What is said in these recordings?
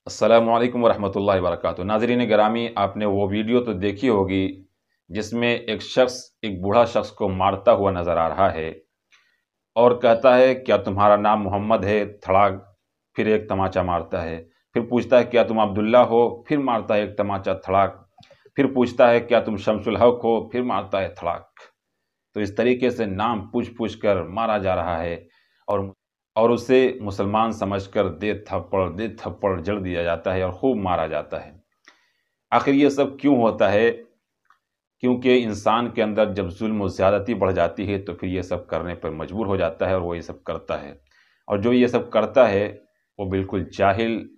अस्सलामु अलैकुम वरहमतुल्लाहि वबरकातुहू। नाज़रीन गिरामी, आपने वो वीडियो तो देखी होगी जिसमें एक शख्स एक बूढ़ा शख्स को मारता हुआ नज़र आ रहा है और कहता है, क्या तुम्हारा नाम मोहम्मद है? धड़ाक, फिर एक तमाचा मारता है। फिर पूछता है, क्या तुम अब्दुल्ला हो? फिर मारता है एक तमाचा, धड़ाक। फिर पूछता है, क्या तुम शमसुल हक हो? फिर मारता है, धड़ाक। तो इस तरीके से नाम पूछ पूछ कर मारा जा रहा है और उसे मुसलमान समझकर दे थप्पड़ जड़ दिया जाता है और खूब मारा जाता है। आखिर ये सब क्यों होता है? क्योंकि इंसान के अंदर जब जुल्म और ज़्यादती बढ़ जाती है तो फिर ये सब करने पर मजबूर हो जाता है और वो ये सब करता है। और जो ये सब करता है वो बिल्कुल जाहिल,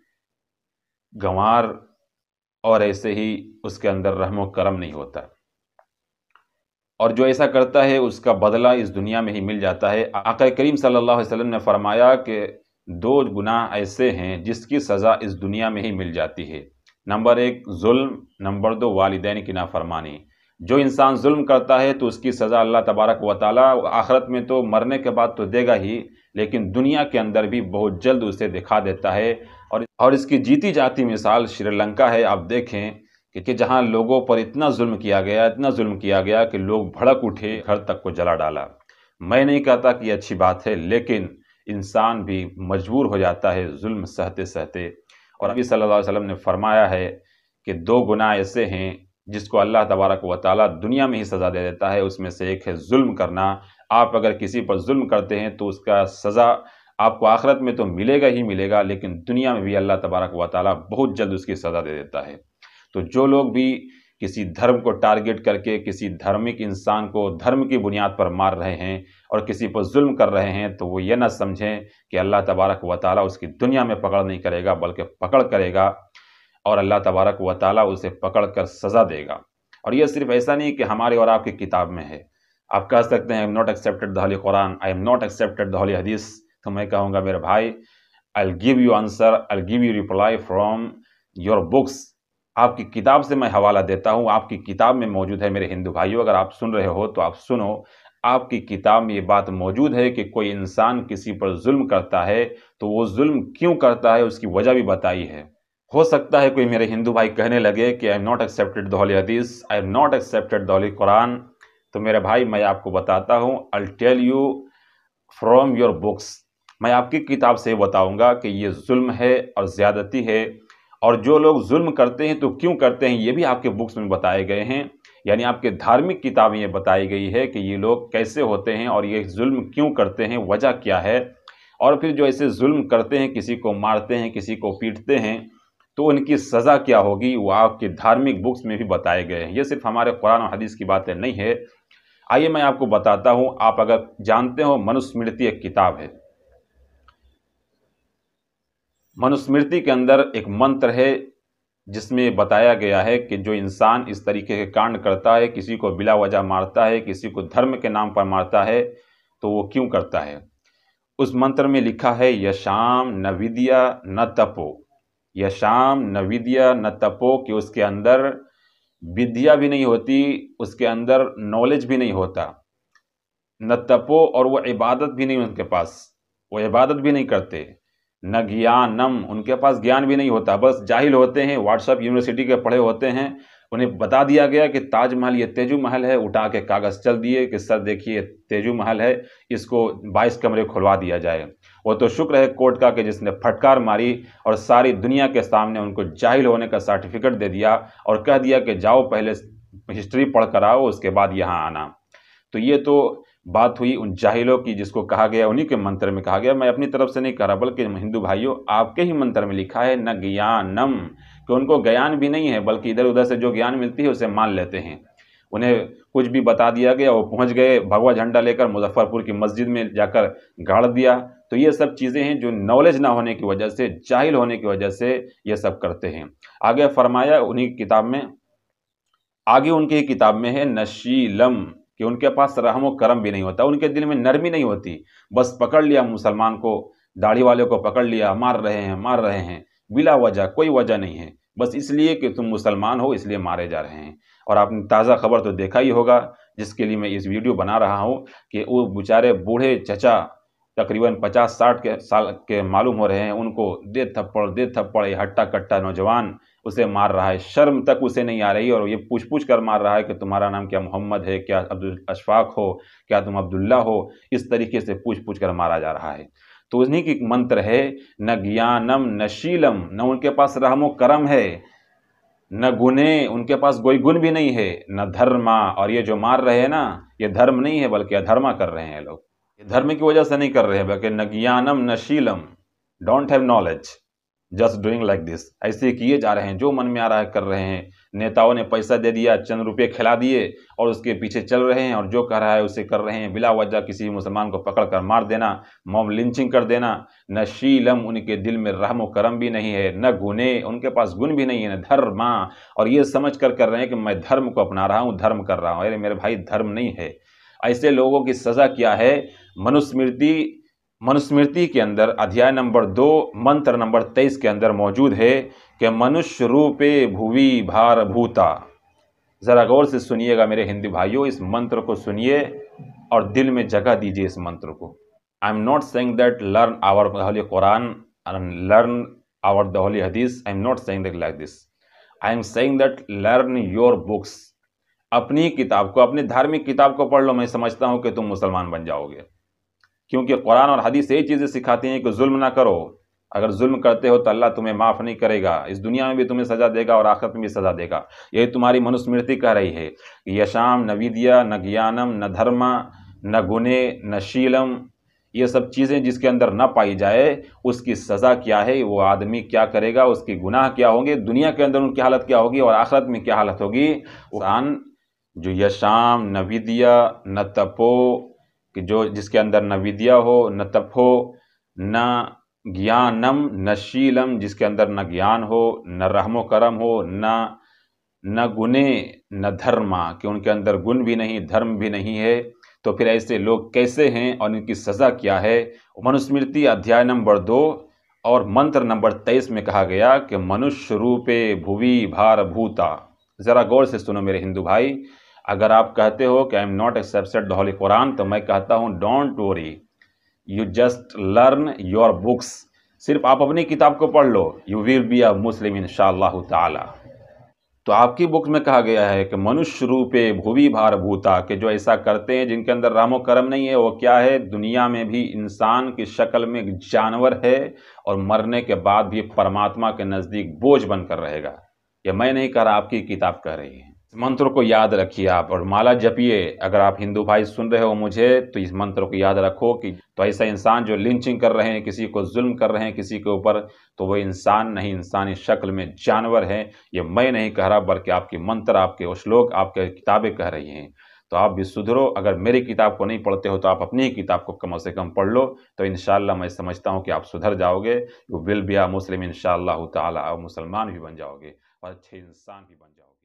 गंवार और ऐसे ही उसके अंदर रहमो करम नहीं होता। और जो ऐसा करता है उसका बदला इस दुनिया में ही मिल जाता है। आका करीम सल्लल्लाहु अलैहि वसल्लम ने फरमाया कि दो गुनाह ऐसे हैं जिसकी सज़ा इस दुनिया में ही मिल जाती है। नंबर एक जुल्म, नंबर दो वालिदैन की नाफरमानी। जो इंसान जुल्म करता है तो उसकी सज़ा अल्लाह तबारक व तआला आखिरत में तो मरने के बाद तो देगा ही, लेकिन दुनिया के अंदर भी बहुत जल्द उसे दिखा देता है। और इसकी जीती जाती मिसाल श्रीलंका है। आप देखें कि जहां लोगों पर इतना जुल्म किया गया कि लोग भड़क उठे, घर तक को जला डाला। मैं नहीं कहता कि अच्छी बात है, लेकिन इंसान भी मजबूर हो जाता है जुल्म सहते सहते। और नबी सल्लल्लाहु अलैहि वसल्लम ने फरमाया है कि दो गुनाह ऐसे हैं जिसको अल्लाह तबारक व तआला दुनिया में ही सज़ा दे देता है। उसमें से एक है जुल्म करना। आप अगर किसी पर जुल्म करते हैं तो उसका सज़ा आपको आखिरत में तो मिलेगा ही मिलेगा, लेकिन दुनिया में भी अल्लाह तबारक व तआला बहुत जल्द उसकी सज़ा दे देता है। तो जो लोग भी किसी धर्म को टारगेट करके किसी धार्मिक इंसान को धर्म की बुनियाद पर मार रहे हैं और किसी पर जुल्म कर रहे हैं, तो वो ये ना समझें कि अल्लाह तबारक व तआला उसकी दुनिया में पकड़ नहीं करेगा, बल्कि पकड़ करेगा और अल्लाह तबारक व तआला उसे पकड़ कर सज़ा देगा। और ये सिर्फ ऐसा नहीं कि हमारे और आपकी किताब में है। आप कह सकते हैं, आई am not accepted the holy Quran, I am not accepted the holy हदीस। तो मैं कहूँगा, मेरे भाई, I will give you answer, I will give you reply from your books. आपकी किताब से मैं हवाला देता हूँ, आपकी किताब में मौजूद है। मेरे हिंदू भाइयों, अगर आप सुन रहे हो तो आप सुनो, आपकी किताब में ये बात मौजूद है कि कोई इंसान किसी पर जुल्म करता है तो वो जुल्म क्यों करता है, उसकी वजह भी बताई है। हो सकता है कोई मेरे हिंदू भाई कहने लगे कि I am not accepted the holy Hadith, I am not accepted the holy Quran. तो मेरे भाई, मैं आपको बताता हूँ, I will tell you from your books. मैं आपकी किताब से बताऊंगा कि ये जुल्म है और ज़्यादती है। और जो लोग जुल्म करते हैं तो क्यों करते हैं, ये भी आपके बुक्स में बताए गए हैं। यानी आपके धार्मिक किताब में ये बताई गई है कि ये लोग कैसे होते हैं और ये जुल्म क्यों करते हैं, वजह क्या है। और फिर जो ऐसे जुल्म करते हैं, किसी को मारते हैं, किसी को पीटते हैं, तो उनकी सज़ा क्या होगी, वो आपके धार्मिक बुक्स में भी बताए गए हैं। ये सिर्फ हमारे कुरान और हदीस की बातें नहीं है। आइए मैं आपको बताता हूँ। आप अगर जानते हो, मनुस्मृति एक किताब है। मनुस्मृति के अंदर एक मंत्र है जिसमें बताया गया है कि जो इंसान इस तरीके के कांड करता है, किसी को बिला वजह मारता है, किसी को धर्म के नाम पर मारता है, तो वो क्यों करता है। उस मंत्र में लिखा है, यशाम न विद्या न तपो, यशाम न विद्या न तपो, कि उसके अंदर विद्या भी नहीं होती, उसके अंदर नॉलेज भी नहीं होता, न तपो, और वो इबादत भी नहीं उनके पास, वो इबादत भी नहीं करते, न ज्ञानम, उनके पास ज्ञान भी नहीं होता, बस जाहिल होते हैं, व्हाट्सएप यूनिवर्सिटी के पढ़े होते हैं। उन्हें बता दिया गया कि ताजमहल ये तेजू महल है, उठा के कागज़ चल दिए कि सर देखिए तेजू महल है, इसको 22 कमरे खुलवा दिया जाए। वो तो शुक्र है कोर्ट का कि जिसने फटकार मारी और सारी दुनिया के सामने उनको जाहिल होने का सर्टिफिकेट दे दिया और कह दिया कि जाओ पहले हिस्ट्री पढ़ कर आओ, उसके बाद यहाँ आना। तो ये तो बात हुई उन जाहिलों की जिसको कहा गया, उन्हीं के मंत्र में कहा गया। मैं अपनी तरफ से नहीं कह रहा, बल्कि हिंदू भाइयों, आपके ही मंत्र में लिखा है, न ज्ञानम, कि उनको ज्ञान भी नहीं है, बल्कि इधर उधर से जो ज्ञान मिलती है उसे मान लेते हैं। उन्हें कुछ भी बता दिया गया, वो पहुंच गए, भगवा झंडा लेकर मुजफ्फरपुर की मस्जिद में जाकर गाड़ दिया। तो ये सब चीज़ें हैं जो नॉलेज ना होने की वजह से, जाहिल होने की वजह से ये सब करते हैं। आगे फरमाया उन्हीं की किताब में, आगे उनकी ही किताब में है, नशीलम, कि उनके पास रहम व करम भी नहीं होता, उनके दिल में नरमी नहीं होती। बस पकड़ लिया मुसलमान को, दाढ़ी वाले को पकड़ लिया, मार रहे हैं बिला वजह, कोई वजह नहीं है, बस इसलिए कि तुम मुसलमान हो इसलिए मारे जा रहे हैं। और आपने ताज़ा खबर तो देखा ही होगा, जिसके लिए मैं इस वीडियो बना रहा हूँ, कि वो बेचारे बूढ़े चचा तकरीबन 50-60 के साल के मालूम हो रहे हैं, उनको दे थप्पड़, ये हट्टा कट्टा नौजवान उसे मार रहा है, शर्म तक उसे नहीं आ रही, और ये पूछ कर मार रहा है कि तुम्हारा नाम क्या मोहम्मद है, क्या अब्दुल अशफाक हो, क्या तुम अब्दुल्ला हो, इस तरीके से पूछ कर मारा जा रहा है। तो उन्हीं की मंत्र है, न ज्ञानम न शीलम, न उनके पास रहमो करम है, न गुने, उनके पास कोई गुण भी नहीं है, न धर्मा, और ये जो मार रहे हैं ना, ये धर्म नहीं है बल्कि अधर्मा कर रहे हैं लोग। ये धर्म की वजह से नहीं कर रहे हैं, बल्कि न ज्ञानम न शीलम, don't have knowledge, just doing like this, ऐसे किए जा रहे हैं, जो मन में आ रहा है कर रहे हैं। नेताओं ने पैसा दे दिया, चंद रुपये खिला दिए और उसके पीछे चल रहे हैं, और जो कह रहा है उसे कर रहे हैं। बिला वजह किसी मुसलमान को पकड़ कर मार देना, मॉब लिंचिंग कर देना। न शीलम, उनके दिल में रहम करम भी नहीं है, न गुने, उनके पास गुण भी नहीं है, न धर्मा, और ये समझ कर रहे हैं कि मैं धर्म को अपना रहा हूँ, धर्म कर रहा हूँ। अरे मेरे भाई, धर्म नहीं है। ऐसे लोगों की सज़ा क्या है? मनुस्मृति के अंदर अध्याय नंबर 2 मंत्र नंबर 23 के अंदर मौजूद है कि मनुष्य रूपे भुवि भार भूता। ज़रा गौर से सुनिएगा मेरे हिंदू भाइयों, इस मंत्र को सुनिए और दिल में जगह दीजिए इस मंत्र को। I am not saying that learn our holy Quran and learn our the holy hadith. I am not saying that like this. I am saying that learn your books. अपनी किताब को, अपनी धार्मिक किताब को पढ़ लो। मैं समझता हूँ कि तुम मुसलमान बन जाओगे, क्योंकि कुरान और हदीस यही चीज़ें सिखाती हैं कि जुल्म ना करो। अगर जुल्म करते हो तो अल्लाह तुम्हें माफ़ नहीं करेगा, इस दुनिया में भी तुम्हें सज़ा देगा और आखिरत में भी सज़ा देगा। यही तुम्हारी मनुस्मृति कह रही है, यशाम न विद्या न ज्ञानम न धर्मा न गुणे न शीलम, ये सब चीज़ें जिसके अंदर न पाई जाए उसकी सज़ा क्या है, वो आदमी क्या करेगा, उसके गुनाह क्या होंगे, दुनिया के अंदर उनकी हालत क्या होगी और आखिरत में क्या हालत होगी। इंसान जो यशाम न विद्या न तपो, कि जो जिसके अंदर न विद्या हो न तप हो, न ज्ञानम न शीलम, जिसके अंदर न ज्ञान हो न रहमो करम हो, न गुणे न धर्मा, कि उनके अंदर गुण भी नहीं धर्म भी नहीं है। तो फिर ऐसे लोग कैसे हैं और इनकी सज़ा क्या है? मनुस्मृति अध्याय नंबर 2 और मंत्र नंबर 23 में कहा गया कि मनुष्य रूपे भुवि भार भूता। ज़रा गौर से सुनो मेरे हिंदू भाई, अगर आप कहते हो कि I am not accepted the holy Quran, तो मैं कहता हूँ don't worry, you just learn your books. सिर्फ आप अपनी किताब को पढ़ लो, यू विल बी अ मुस्लिम इंशाअल्लाह ताला। तो आपकी बुक में कहा गया है कि मनुष्य रूपे भुवि भार भूता, के जो ऐसा करते हैं जिनके अंदर रामो करम नहीं है, वो क्या है? दुनिया में भी इंसान की शक्ल में एक जानवर है और मरने के बाद भी परमात्मा के नज़दीक बोझ बनकर रहेगा। ये मैं नहीं कह रहा, आपकी किताब कह रही है। इस मंत्र को याद रखिए आप और माला जपिए। अगर आप हिंदू भाई सुन रहे हो मुझे, तो इस मंत्र को याद रखो कि तो ऐसा इंसान जो लिंचिंग कर रहे हैं, किसी को जुल्म कर रहे हैं किसी के ऊपर, तो वो इंसान नहीं, इंसानी शक्ल में जानवर है। ये मैं नहीं कह रहा, बल्कि आपके मंत्र, आपके श्लोक, आपके किताबें कह रही हैं। तो आप भी सुधरो। अगर मेरी किताब को नहीं पढ़ते हो तो आप अपनी ही किताब को कम से कम पढ़ लो, तो इंशाअल्लाह मैं समझता हूँ कि आप सुधर जाओगे। यू विल बी अ मुस्लिम इंशाअल्लाह ताला, आप मुसलमान भी बन जाओगे और अच्छे इंसान भी बन जाओगे।